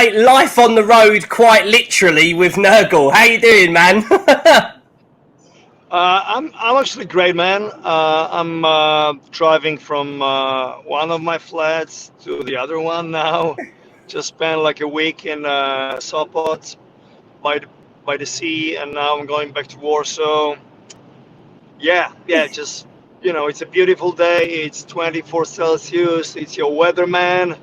mate, life on the road quite literally with Nergal. How you doing, man? I'm actually great, man. I'm driving from one of my flats to the other one now. Just spent like a week in Sopot by the sea, and now I'm going back to Warsaw. Yeah, just it's a beautiful day. It's 24 Celsius. It's your weather, man.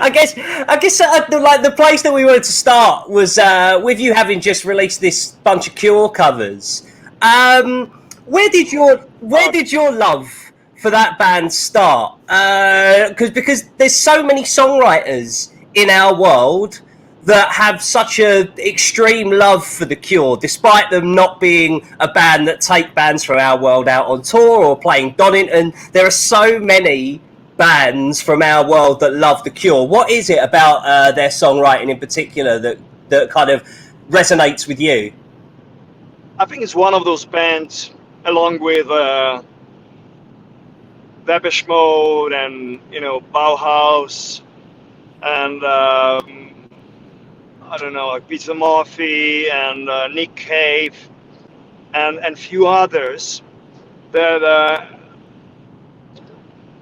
I guess, like the place that we wanted to start was with you having just released this bunch of Cure covers. Where did your love for that band start? Because there's so many songwriters in our world that have such a extreme love for the Cure, despite them not being a band that take bands from our world out on tour or playing Donington. There are so many bands from our world that love the Cure. What is it about their songwriting in particular that kind of resonates with you? I think it's one of those bands, along with Depeche Mode and Bauhaus and I don't know, like Behemoth and Nick Cave and few others that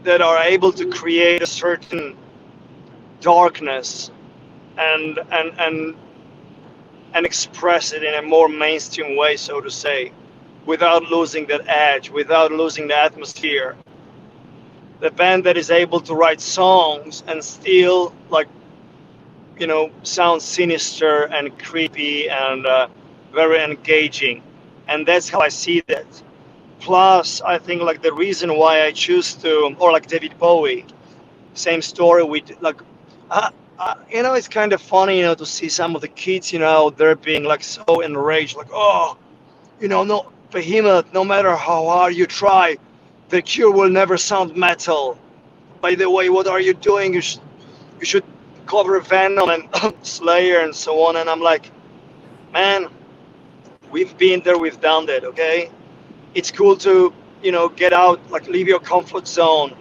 that are able to create a certain darkness and and and and express it in a more mainstream way, so to say, without losing that edge, without losing the atmosphere. The band that is able to write songs and still sound sinister and creepy and very engaging, and that's how I see that. Plus, I think like the reason why I choose to, or like David Bowie, same story with like, it's kind of funny, to see some of the kids, they're being like so enraged, like, oh, no, Behemoth, no matter how hard you try, the Cure will never sound metal. By the way, what are you doing? You should cover Venom and Slayer and so on. And I'm like, man, we've been there, we've done that, okay? It's cool to, get out, like leave your comfort zone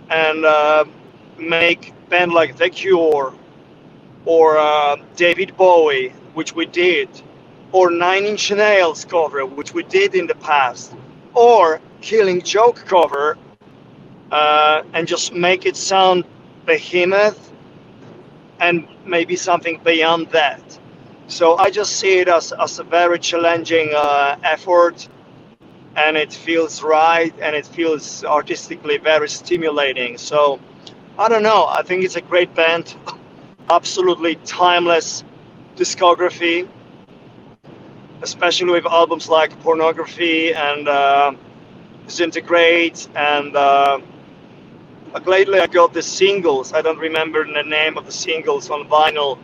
and make band like The Cure or David Bowie, which we did, or Nine Inch Nails cover, which we did in the past, or Killing Joke cover, and just make it sound Behemoth and maybe something beyond that. So I just see it as a very challenging effort, and it feels right, and it feels artistically very stimulating. So I don't know. I think it's a great band, absolutely timeless discography, especially with albums like Pornography and Disintegrate. And like lately I got the singles. I don't remember the name of the singles on vinyl,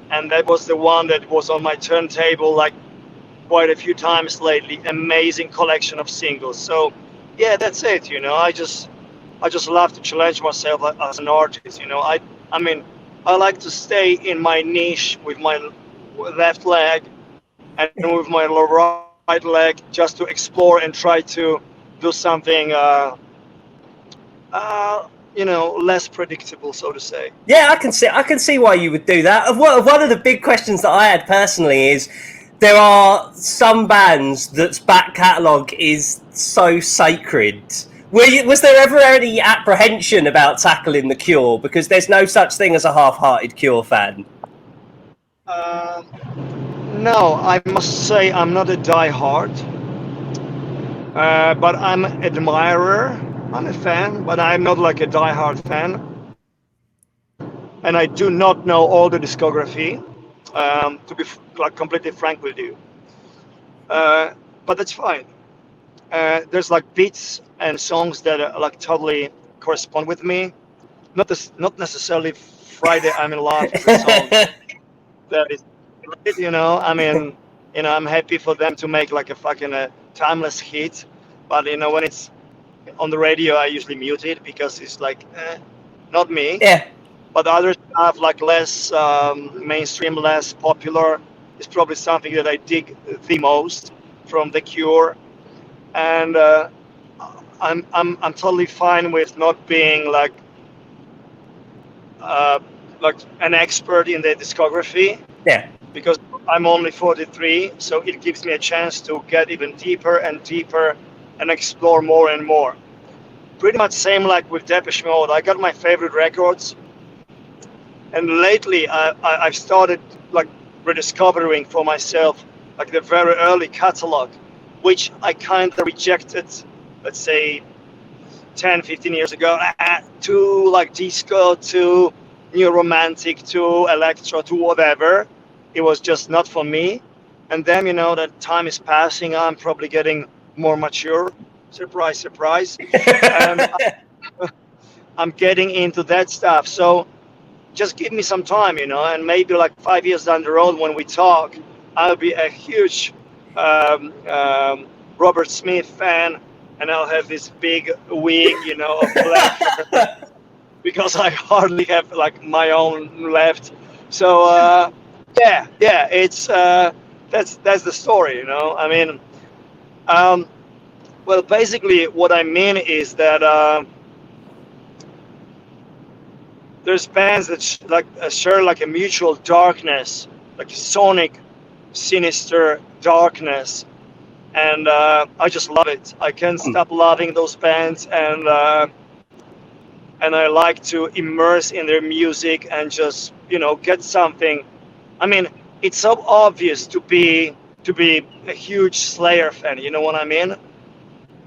and that was the one that was on my turntable like quite a few times lately. Amazing collection of singles. So yeah, that's it. I just love to challenge myself as an artist. I mean, I like to stay in my niche with my left leg and with my right leg, just to explore and try to do something less predictable, so to say. Yeah, I can see why you would do that. One of the big questions that I had personally is there are some bands that's back catalogue is so sacred. Was there ever any apprehension about tackling the Cure? Because there's no such thing as a half-hearted Cure fan. Uh, no, I must say I'm not a die-hard, but I'm an admirer. I'm a fan, but I'm not like a die-hard fan, and I do not know all the discography. To be like completely frank with you, but that's fine. There's like beats and songs that like totally correspond with me. Not necessarily Friday I'm in Love is a song that is, I mean, I'm happy for them to make like a fucking timeless hit, but when it's on the radio, I usually mute it because it's like, not me. Yeah. But other stuff like less mainstream, less popular, is probably something that I dig the most from The Cure, and I'm totally fine with not being like like an expert in their discography, Yeah. because I'm only 43, so it gives me a chance to get even deeper and deeper and explore more and more. Pretty much same like with Depeche Mode. I got my favorite records, and lately I've started like rediscovering for myself like the very early catalog, which I kind of rejected, let's say 10, 15 years ago, too like disco, too new romantic, too electro, too whatever. It was just not for me. And then, that time is passing. I'm probably getting more mature. Surprise, surprise. And I'm getting into that stuff. So just give me some time, and maybe like 5 years down the road when we talk, I'll be a huge Robert Smith fan, and I'll have this big wig, of black hair, because I hardly have like my own left. So yeah, it's that's the story, I mean, well, basically, what I mean is that there's bands that share like a mutual darkness, like sonic, sinister darkness, and I just love it. I can't stop loving those bands, and I like to immerse in their music and just get something. I mean, it's so obvious to be a huge Slayer fan. You know what I mean?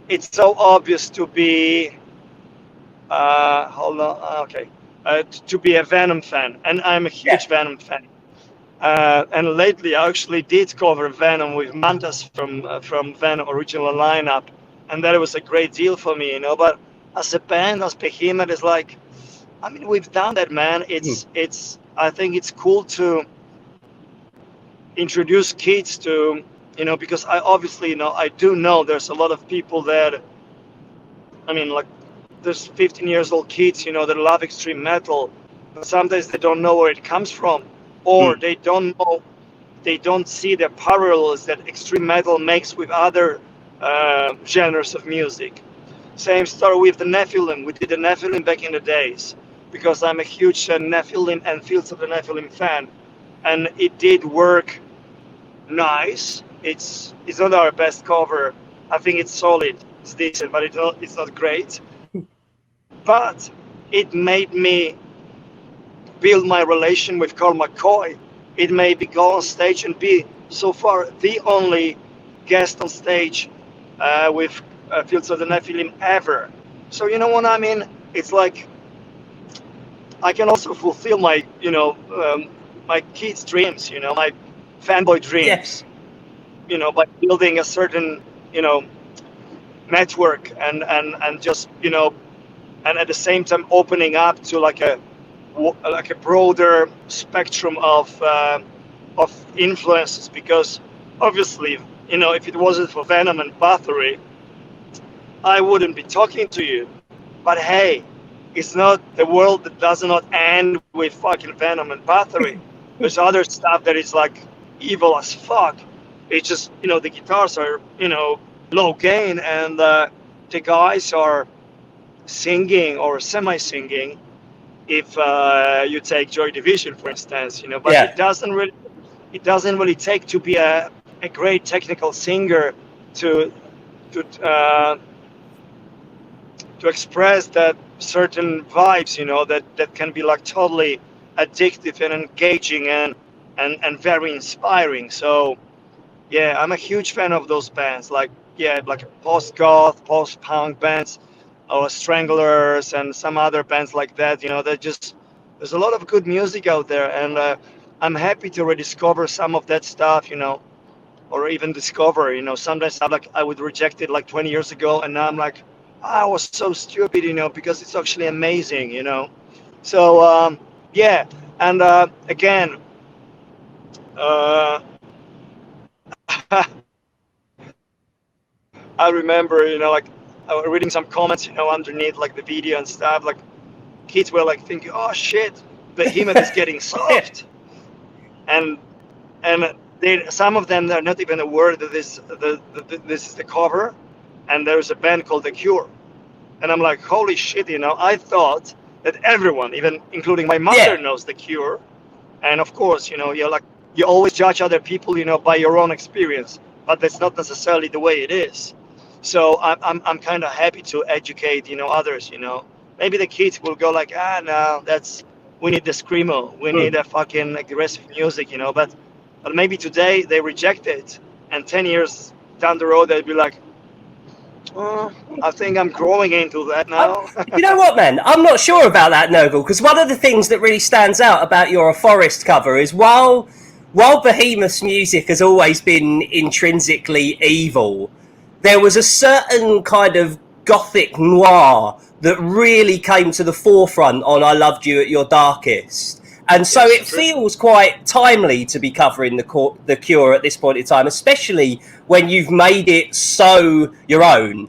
It's so obvious to be hold on, okay, to be a Venom fan, and I'm a huge Venom fan. And lately, I actually did cover Venom with Mantas from Venom original lineup, and that was a great deal for me, But as a band, as Behemoth, is like, I mean, we've done that, man. It's I think it's cool to introduce kids to, because I obviously, I do know there's a lot of people that, I mean, like, there's 15 years old kids, that love extreme metal, but sometimes they don't know where it comes from, or they don't see the parallels that extreme metal makes with other genres of music. Same story with the Nephilim. We did the Nephilim back in the days, because I'm a huge Nephilim and Fields of the Nephilim fan, and it did work nice. It's not our best cover. I think it's solid. It's decent, but it's not great. But it made me build my relation with Carl McCoy. It made me go on stage and be so far the only guest on stage with Fields of the Nephilim ever. So you know what I mean? It's like I can also fulfill my my kids' dreams, my fanboy dreams, by building a certain network and just and at the same time opening up to like a broader spectrum of influences, because obviously if it wasn't for Venom and Bathory, I wouldn't be talking to you. But hey, it's not the world that does not end with fucking Venom and Bathory. There's other stuff that is like evil as fuck. It's just the guitars are low gain, and the guys are singing or semi-singing. If you take Joy Division, for instance, but it doesn't really take to be a great technical singer to express that certain vibes, that can be like totally addictive and engaging and very inspiring. So yeah, I'm a huge fan of those bands, like post-goth, post-punk bands, or Stranglers and some other bands like that. That just, there's a lot of good music out there, and I'm happy to rediscover some of that stuff, or even discover, sometimes I would reject it like 20 years ago, and now I'm like, I was so stupid, because it's actually amazing, So yeah, and again, I remember, like, I was reading some comments, underneath like the video and stuff, like kids were like thinking, oh shit, Behemoth is getting soft, and some of them, they're not even aware that this is the cover, and there's a band called The Cure, and I'm like, holy shit, I thought that everyone, even including my mother, Yeah. knows The Cure. And of course, you always judge other people, by your own experience, but that's not necessarily the way it is. So I'm kind of happy to educate, others. Maybe the kids will go like, no, we need the screamo, we need a fucking aggressive music, but maybe today they reject it, and 10 years down the road they'll be like, oh, I think I'm growing into that now. You know what, man? I'm not sure about that, Nergal, because one of the things that really stands out about your A Forest cover is while Behemoth's music has always been intrinsically evil, there was a certain kind of gothic noir that really came to the forefront on I Loved You at Your Darkest. And so Yes, it true. feels quite timely to be covering the Cure at this point in time, especially when you've made it so your own.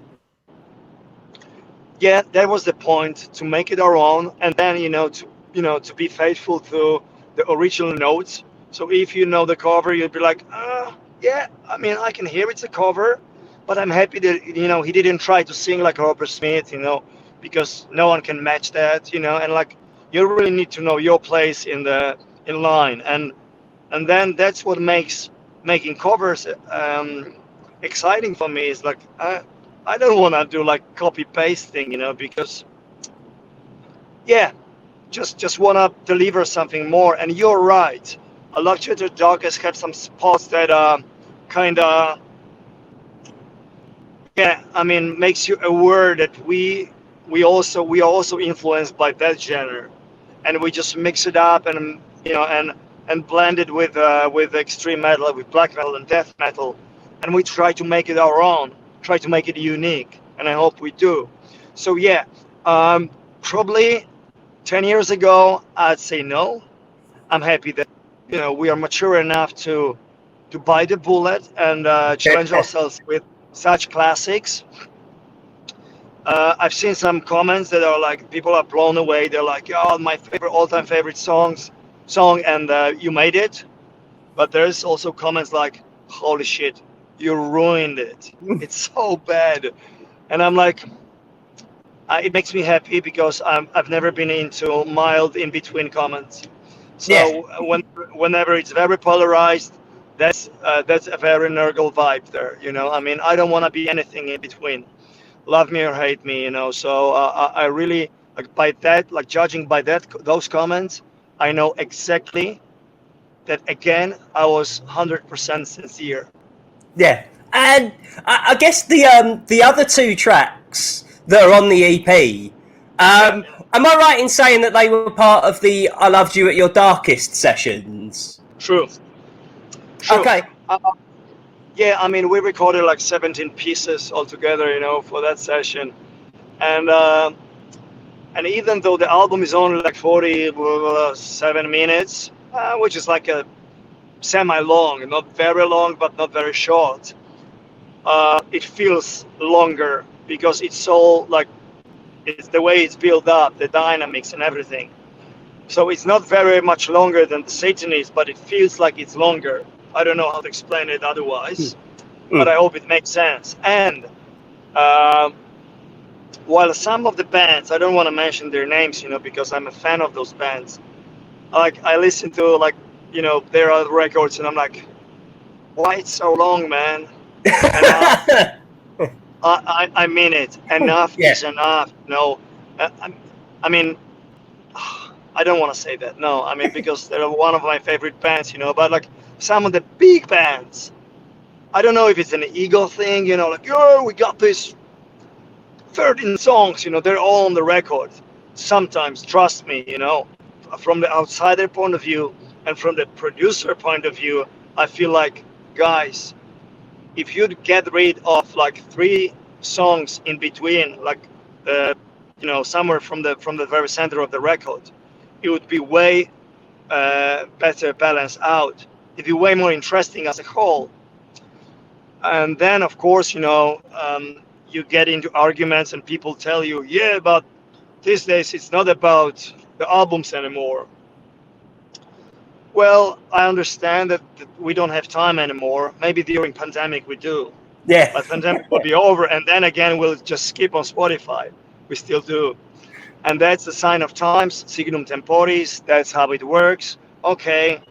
Yeah, that was the point, to make it our own, and then to be faithful to the original notes. So if you know the cover, you'd be like, yeah, I mean, I can hear it's a cover, but I'm happy that he didn't try to sing like Robert Smith, because no one can match that, and like you really need to know your place in line, and then that's what makes making covers exciting for me. Is like I don't want to do like copy pasting, because yeah, just want to deliver something more. And you're right. A Lecture to Darkest had some spots that kind of, yeah, I mean, makes you aware that we are also influenced by that genre, and we just mix it up and and blend it with extreme metal, with black metal and death metal, and we try to make it our own, try to make it unique, and I hope we do. So yeah, probably 10 years ago I'd say no. I'm happy that we are mature enough to bite the bullet and challenge ourselves with such classics. I've seen some comments that are like, people are blown away. They're like, "Oh, my favorite, all-time favorite song," and you made it. But there's also comments like, "Holy shit, you ruined it. It's so bad." And I'm like, it makes me happy because I've never been into mild in-between comments. Yeah. So whenever it's very polarized, that's a very Nergal vibe there. I mean, I don't want to be anything in between. Love me or hate me, So I really, like, by that, like, judging by those comments, I know exactly that, again, I was 100% sincere. Yeah, and I guess the other two tracks that are on the EP. Yeah, Am I right in saying that they were part of the I Loved You at Your Darkest sessions? true, true. Okay. Uh, yeah, I mean, we recorded like 17 pieces altogether, for that session, and even though the album is only like 47 minutes, which is like a semi-long, not very long, but not very short, it feels longer because it's all like, it's the way it's built up, the dynamics and everything. So it's not very much longer than the Satanist, but it feels like it's longer. I don't know how to explain it otherwise, but I hope it makes sense. And while some of the bands, I don't want to mention their names, because I'm a fan of those bands. Like, I listen to, like, their other records, and I'm like, why it's so long, man? Enough. I mean it. Enough Yeah. is enough. No, I mean, I don't want to say that. No, I mean, because they're one of my favorite bands, But like some of the big bands, I don't know if it's an ego thing, like, oh, we got this 13 songs, they're all on the record. Sometimes, trust me, from the outsider point of view and from the producer point of view, I feel like, guys, if you'd get rid of like 3 songs in between, like somewhere from the very center of the record, it would be way better balanced out. It'd be way more interesting as a whole. And then, of course, you get into arguments and people tell you, yeah, but these days it's not about the albums anymore. Well, I understand that we don't have time anymore. Maybe during pandemic we do, Yeah. but pandemic will be over, and then again we'll just skip on Spotify. We still do. And that's a sign of times, signum temporis. That's how it works. Okay,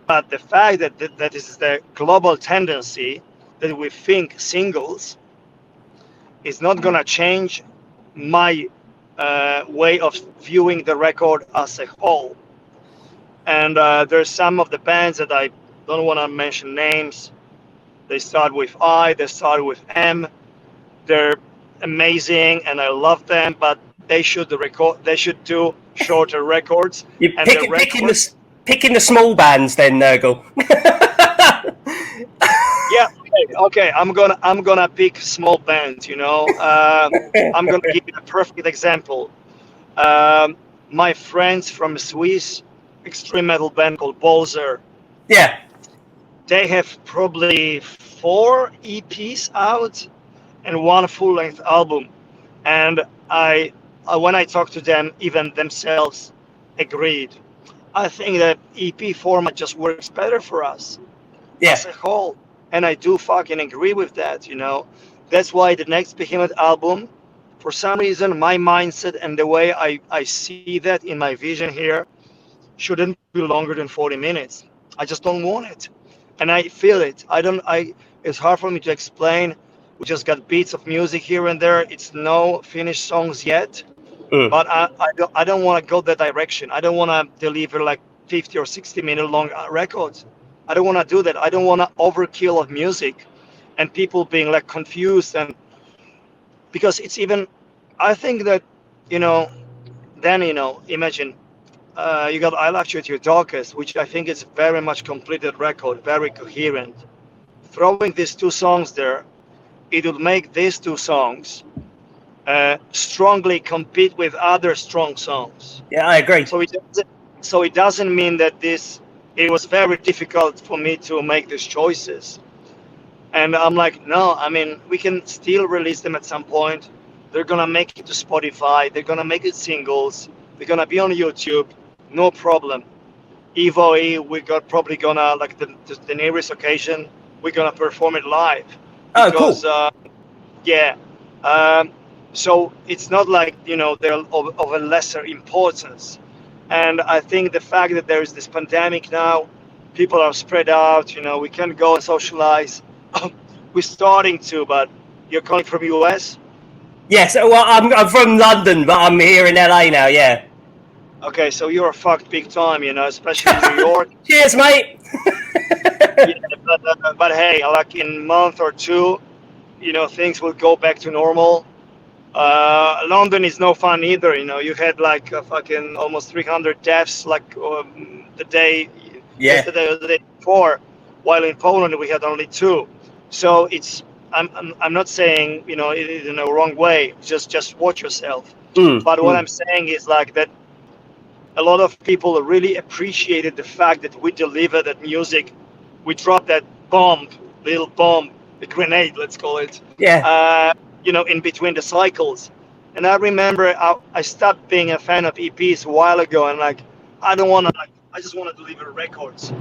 but the fact that is the global tendency that we think singles is not gonna change my way of viewing the record as a whole. And there's some of the bands that I don't want to mention names. They start with I, they start with M. They're amazing, and I love them, but they should record. They should do shorter records. You're And the records, picking the small bands, then, Nergal. yeah, okay. I'm gonna pick small bands. You know, I'm gonna give you a perfect example. My friends from a Swiss extreme metal band called Bolzer. Yeah. They have probably 4 EPs out and 1 full-length album. And when I talked to them, even themselves agreed. I think that EP format just works better for us as a whole. And I do fucking agree with that, you know. That's why the next Behemoth album, for some reason, my mindset and the way I see that in my vision here, shouldn't be longer than 40 minutes. I just don't want it. And I feel it. It's hard for me to explain. We just got beats of music here and there. It's no finished songs yet. But I don't want to go that direction. I don't want to deliver like 50 or 60-minute long records. I don't want to do that. I don't want to overkill of music and people being like confused. And because it's even, I think that, you know, then, you know, imagine you got I Love You at Your Darkest, which I think is very much completed record, very coherent. Throwing these 2 songs there, it would make these 2 songs strongly compete with other strong songs. Yeah, I agree. So it doesn't mean that it was very difficult for me to make these choices. And I'm like, no, I mean, we can still release them at some point. They're gonna make it to Spotify. They're gonna make it singles. They're gonna be on YouTube. No problem. Evo E, probably gonna, like the nearest occasion, we're gonna perform it live. Because, oh, cool. Yeah. So it's not like, you know, they're of a lesser importance. And I think the fact that there is this pandemic now, people are spread out, you know, we can't go and socialize. We're starting to, but you're calling from US? Yes, well, I'm from London, but I'm here in LA now, yeah. Okay, so you're fucked big time, you know, especially in New York. Cheers, mate. Yeah, but hey, like in a month or 2, you know, things will go back to normal. London is no fun either, you know. You had like fucking almost 300 deaths like the day yesterday or the day before, while in Poland we had only 2. So I'm not saying, you know, it in a wrong way. Just watch yourself. But what I'm saying is like that a lot of people really appreciated the fact that we delivered that music. We dropped that little bomb, the grenade, let's call it. Yeah. You know, in between the cycles. And I remember I stopped being a fan of EPs a while ago, and like I just want to deliver records.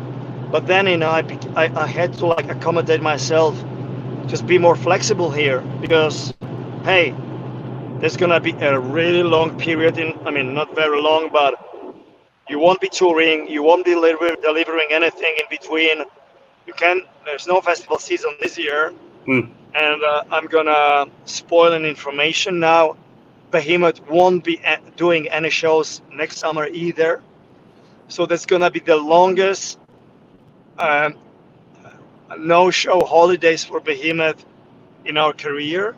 But then, you know, I had to like accommodate myself, just be more flexible here, because hey, there's gonna be a really long period not very long, but you won't be touring, you won't be delivering anything in between. There's no festival season this year. And I'm gonna spoil an information now. Behemoth won't be doing any shows next summer either. So that's gonna be the longest no-show holidays for Behemoth in our career,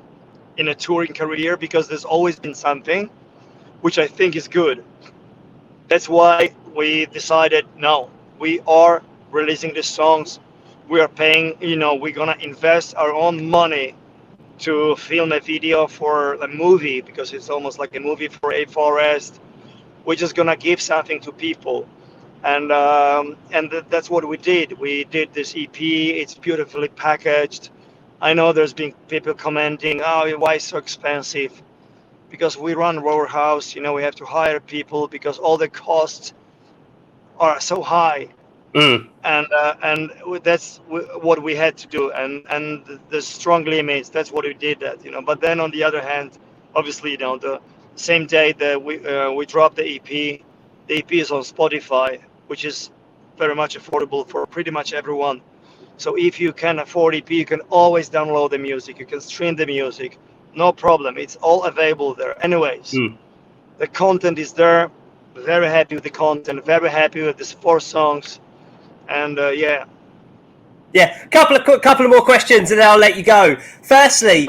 in a touring career, because there's always been something, which I think is good. That's why we decided, no, we are releasing these songs. We are paying, you know, we're gonna invest our own money to film a video for a movie, because it's almost like a movie for a forest. We're just gonna give something to people, and that's what we did. We did this EP. It's beautifully packaged. I know there's been people commenting, "Oh, why is it so expensive?" Because we run Rower House, you know, we have to hire people because all the costs are so high. And that's what we had to do, and the strong limits, that's what we did that, you know. But then on the other hand, obviously, you know, same day that we dropped the EP. The EP is on Spotify, which is very much affordable for pretty much everyone. So if you can afford EP, you can always download the music. You can stream the music, no problem. It's all available there. Anyways, the content is there. Very happy with the content. Very happy with these 4 songs, and yeah. Yeah, couple of more questions, and then I'll let you go. Firstly,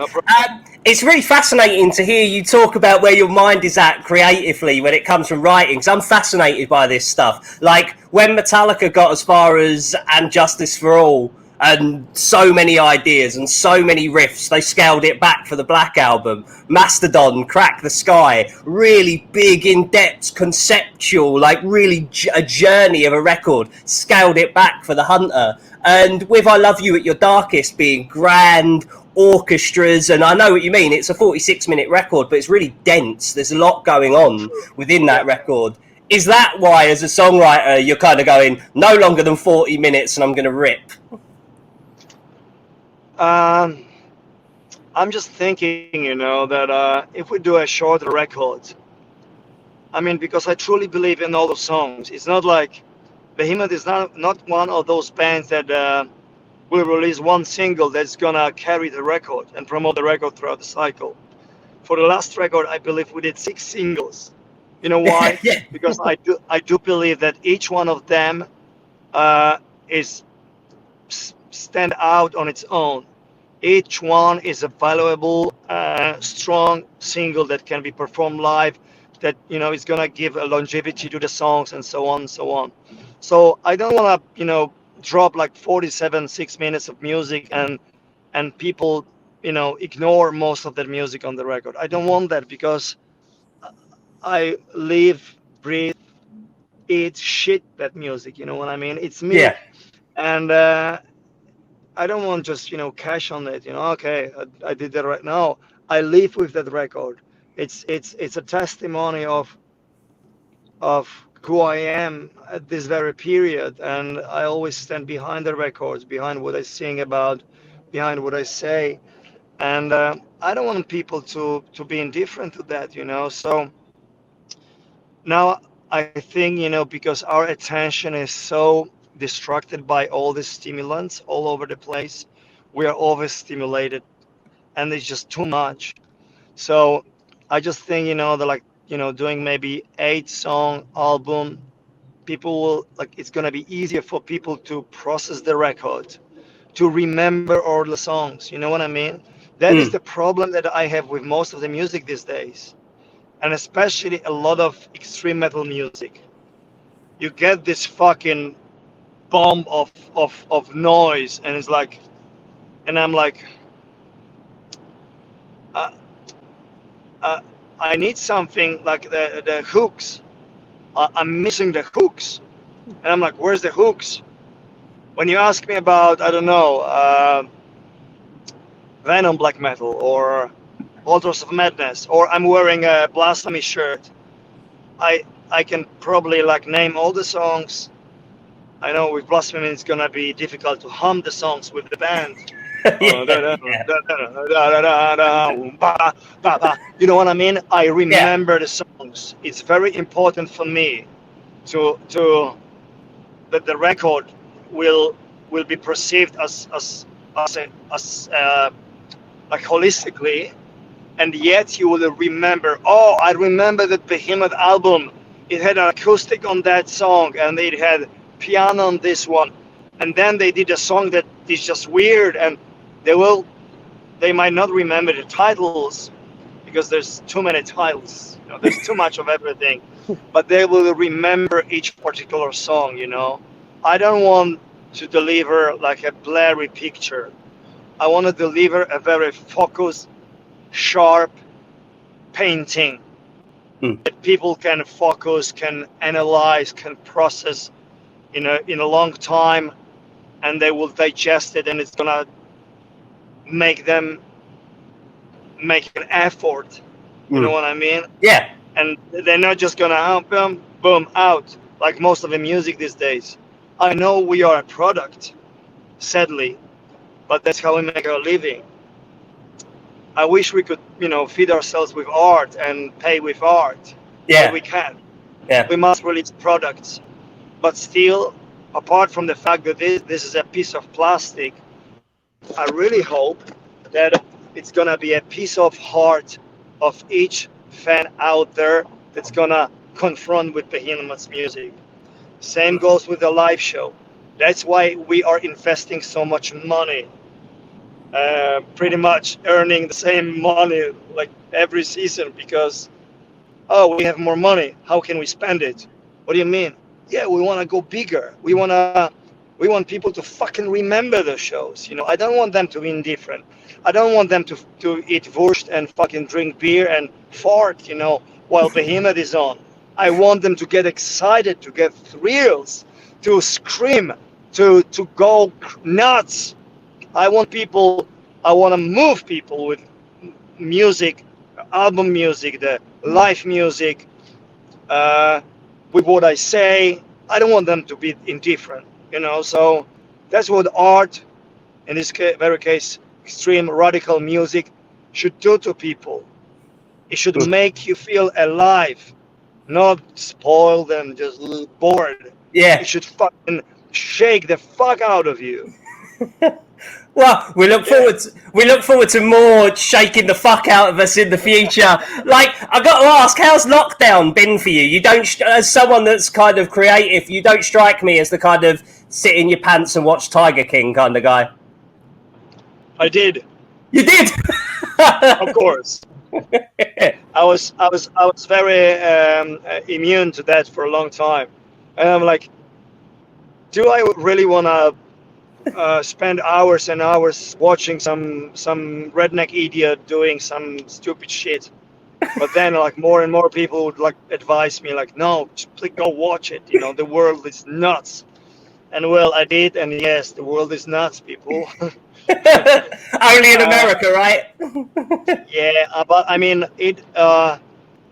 it's really fascinating to hear you talk about where your mind is at creatively when it comes from writing. Because I'm fascinated by this stuff. Like when Metallica got as far as "And Justice for All" and so many ideas and so many riffs, they scaled it back for the Black Album. Mastodon, Crack the Sky, really big, in-depth, conceptual, like really a journey of a record, scaled it back for the Hunter. And with I Love You at Your Darkest being grand, orchestras, and I know what you mean, it's a 46-minute record, but it's really dense. There's a lot going on within that record. Is that why, as a songwriter, you're kind of going, no longer than 40 minutes and I'm going to rip? I'm just thinking, that if we do a shorter record, I mean, because I truly believe in all the songs. It's not like Behemoth is not one of those bands that will release one single that's gonna carry the record and promote the record throughout the cycle. For the last record, I believe we did 6 singles. You know why? Yeah. Because I do believe that each one of them is stand out on its own. Each one is a valuable, strong single that can be performed live, that is gonna give a longevity to the songs and so on and so on. So I don't want to drop like 6 minutes of music and people ignore most of the music on the record. I don't want that, because I live, breathe, eat, shit that music. You know what I mean? It's me. Yeah. And I don't want just cash on it. Okay, I did that right now. I live with that record. It's a testimony of who I am at this very period, and I always stand behind the records, behind what I sing about, behind what I say, and I don't want people to be indifferent to that. So now I think because our attention is so distracted by all the stimulants all over the place, we are overstimulated, and it's just too much. So I just think that doing maybe 8-song album, people will it's gonna be easier for people to process the record, to remember all the songs. You know what I mean? That is the problem that I have with most of the music these days, and especially a lot of extreme metal music. You get this fucking bomb of noise, and it's like, and I'm like, I need something like the hooks. I'm missing the hooks, and I'm like, where's the hooks? When you ask me about, I don't know, Venom black metal or Altars of Madness, or I'm wearing a Blasphemy shirt, I can probably name all the songs. I know with Blasphemy it's gonna be difficult to hum the songs with the band. You know what I mean? I remember the songs. It's very important for me to that the record will be perceived as holistically, and yet you will remember. Oh, I remember that Behemoth album. It had an acoustic on that song, and it had piano on this one, and then they did a song that is just weird, and they might not remember the titles because there's too many titles. There's too much of everything, but they will remember each particular song. I don't want to deliver like a blurry picture. I want to deliver a very focused, sharp painting that people can focus, can analyze, can process in a long time, and they will digest it, and it's gonna make them make an effort. You know what I mean? Yeah. And they're not just gonna boom, boom, out like most of the music these days. I know we are a product, sadly, but that's how we make our living. I wish we could, feed ourselves with art and pay with art, but we can't. Yeah. We must release products. But still, apart from the fact that this is a piece of plastic, I really hope that it's gonna be a piece of heart of each fan out there that's gonna confront with Behemoth's music. Same goes with the live show. That's why we are investing so much money, pretty much earning the same money like every season because, oh, we have more money. How can we spend it? What do you mean? Yeah, we want to go bigger. We want people to fucking remember the shows. I don't want them to be indifferent. I don't want them to eat wurst and fucking drink beer and fart, while Behemoth is on. I want them to get excited, to get thrills, to scream, to go nuts. I want to move people with music, album music, the live music, with what I say. I don't want them to be indifferent, so that's what art, in this very case, extreme radical music, should do to people. It should make you feel alive, not spoiled and just bored. Yeah. It should fucking shake the fuck out of you. Well, we look forward to more shaking the fuck out of us in the future. Like, I got to ask, how's lockdown been for you? You don't, as someone that's kind of creative, you don't strike me as the kind of sit in your pants and watch Tiger King kind of guy. I did. You did. Of course. I was very immune to that for a long time, and I'm like, do I really want to spend hours and hours watching some redneck idiot doing some stupid shit? But then, like, more and more people would like advise me, like, no, please go watch it. The world is nuts. And well, I did, and yes, the world is nuts, people. Only in America, right? Yeah, but I mean, it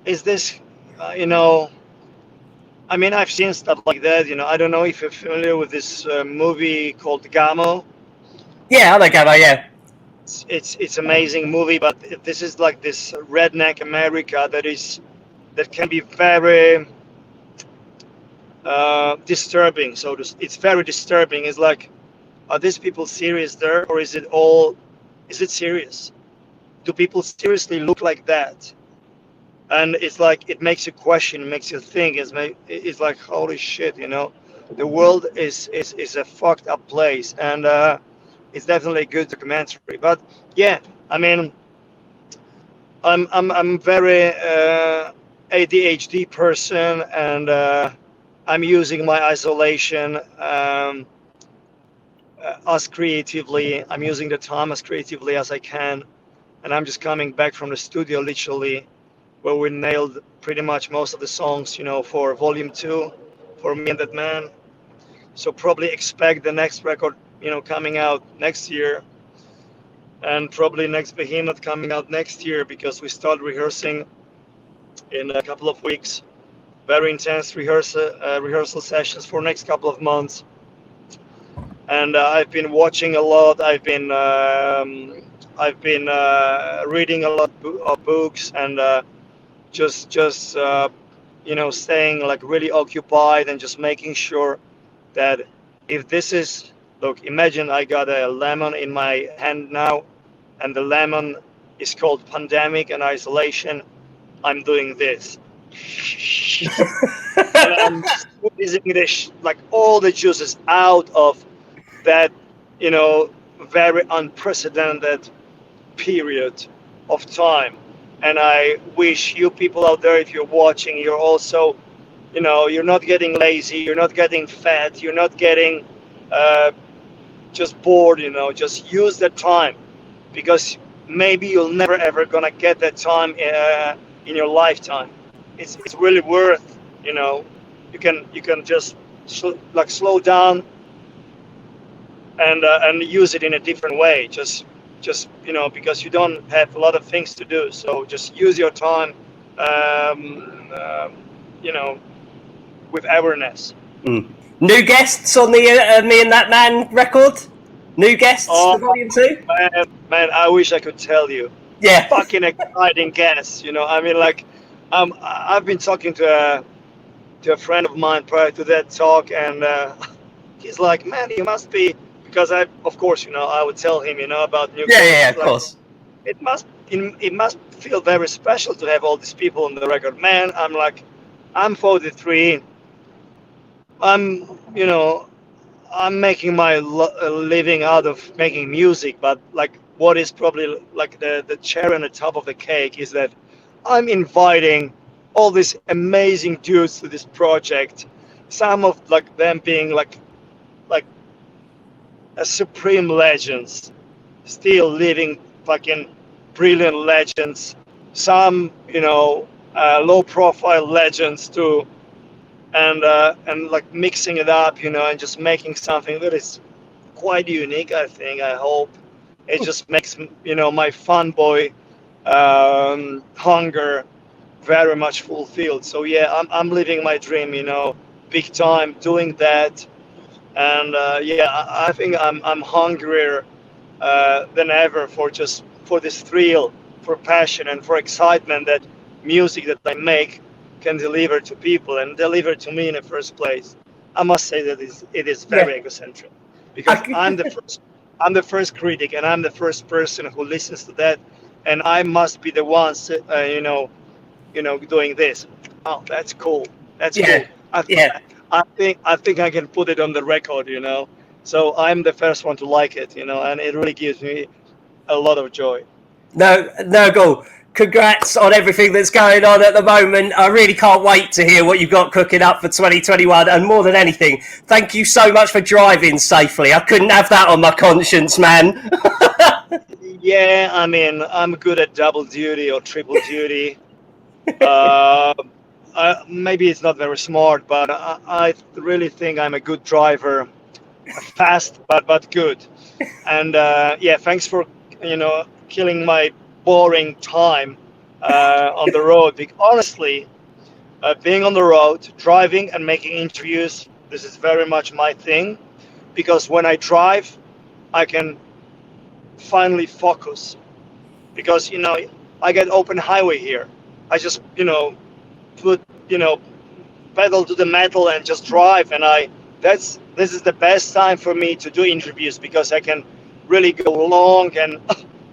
is this, I mean, I've seen stuff like that. I don't know if you're familiar with this movie called Gamo. Yeah, I like Gamo. Yeah. It's amazing movie, but this is like this redneck America that can be very disturbing. So it's very disturbing. It's like, are these people serious there, or is it serious? Do people seriously look like that? And it's like, it makes you question, it makes you think. It's like, holy shit, the world is a fucked up place, and it's definitely a good documentary. But yeah, I mean, I'm very ADHD person, and I'm using my isolation as creatively. I'm using the time as creatively as I can, and I'm just coming back from the studio literally, where we nailed pretty much most of the songs, for Volume 2, for Me and That Man. So probably expect the next record, coming out next year, and probably next Behemoth coming out next year, because we start rehearsing in a couple of weeks. Very intense rehearsal sessions for next couple of months. And I've been watching a lot. I've been reading a lot of books, and just staying like really occupied, and just making sure that if this is, look, imagine I got a lemon in my hand now, and the lemon is called pandemic and isolation. I'm doing this. And I'm squeezing this, like, all the juices out of that, very unprecedented period of time. And I wish you people out there, if you're watching, you're also, you're not getting lazy, you're not getting fat, you're not getting just bored, just use that time, because maybe you'll never ever gonna get that time in your lifetime. It's really worth, you can just slow down and use it in a different way, just because you don't have a lot of things to do. So just use your time, with awareness. New guests on the Me and That Man record? New guests for Volume 2? Man, I wish I could tell you. Yeah. fucking exciting guest. You know, I mean, like, I've been talking to a friend of mine prior to that talk, and he's like, "Man, you must be," because of course, you know, I would tell him, you know, about new Yeah, guests. yeah, He's of like, course. it must feel very special to have all these people on the record. Man, I'm like, I'm 43. You know, I'm making my living out of making music, but like, what is probably like the cherry on the top of the cake is that I'm inviting all these amazing dudes to this project. Some of like them being like a supreme legends, still living fucking brilliant legends. Some, you know, low profile legends too, and like mixing it up, you know, and just making something that is quite unique. I think. I hope it just makes, you know, my fanboy hunger very much fulfilled. So yeah, I'm living my dream, you know, big time, doing that, and yeah, I think I'm hungrier than ever for just for this thrill, for passion, and for excitement that music that I make can deliver to people and deliver to me in the first place. I must say that it is Yeah. very egocentric, because I'm the first critic, and I'm the first person who listens to that, and I must be the one, doing this. Oh, that's cool. That's Yeah. cool. I, Yeah. I think I can put it on the record, you know. So I'm the first one to like it, you know, and it really gives me a lot of joy. No, Nergal, congrats on everything that's going on at the moment. I really can't wait to hear what you've got cooking up for 2021. And more than anything, thank you so much for driving safely. I couldn't have that on my conscience, man. Yeah, I mean, I'm good at double duty or triple duty. Uh, Maybe it's not very smart, but I really think I'm a good driver, fast but good. And yeah, thanks for, you know, killing my boring time on the road. Because honestly, being on the road, driving and making interviews, this is very much my thing. Because when I drive, I can finally focus. Because, you know, I get open highway here. I just, you know, put, you know, pedal to the metal and just drive, and this is the best time for me to do interviews, because I can really go long and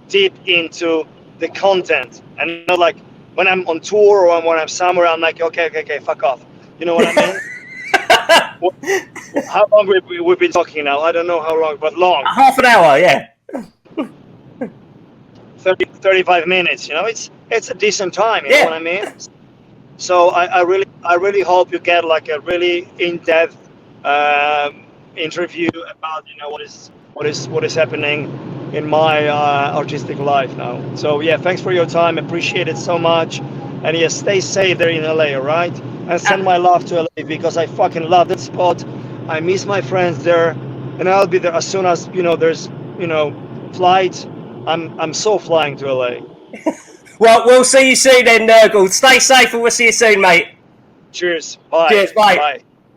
deep into the content, and not like when I'm on tour or when I'm somewhere, I'm like, okay, fuck off, you know what I mean? How long we've been talking now? I don't know how long, but long. Half an hour, yeah. 35 minutes, you know, it's a decent time, you know what Yeah. I mean? So I really hope you get like a really in-depth interview about, you know, what is happening in my artistic life now. So yeah, thanks for your time. Appreciate it so much. And yeah, stay safe there in LA, all right? And send my love to LA, because I fucking love that spot. I miss my friends there, and I'll be there as soon as, you know, there's, you know, flights. I'm so flying to LA. Well, we'll see you soon then, Nergal. Stay safe and we'll see you soon, mate. Cheers. Bye. Cheers, bye. Bye.